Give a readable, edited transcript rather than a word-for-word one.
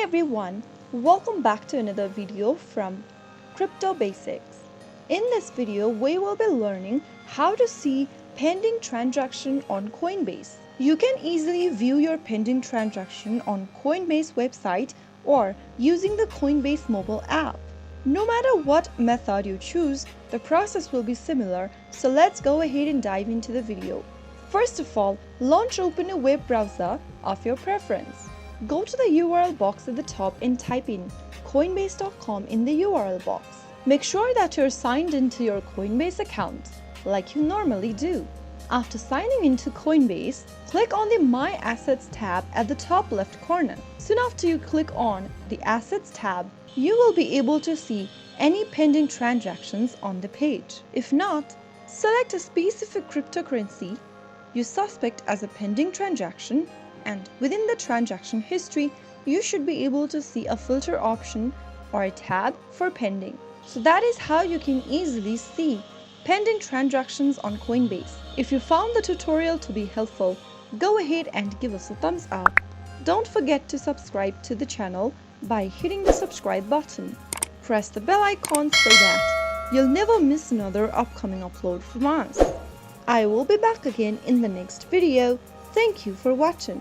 everyone, welcome back to another video from Crypto Basics. In this video, we will be learning how to see pending transaction on Coinbase. You can easily view your pending transaction on Coinbase website or using the Coinbase mobile app. No matter what method you choose, the process will be similar, so let's go ahead and dive into the video. First of all, open a web browser of your preference. Go to the URL box at the top and type in coinbase.com in the URL box. Make sure that you're signed into your Coinbase account, like you normally do. After signing into Coinbase, click on the My Assets tab at the top left corner. Soon after you click on the Assets tab, you will be able to see any pending transactions on the page. If not, select a specific cryptocurrency you suspect as a pending transaction, and within the transaction history, you should be able to see a filter option or a tab for pending. So that is how you can easily see pending transactions on Coinbase. If you found the tutorial to be helpful, go ahead and give us a thumbs up. Don't forget to subscribe to the channel by hitting the subscribe button. Press the bell icon so that you'll never miss another upcoming upload from us. I will be back again in the next video. Thank you for watching.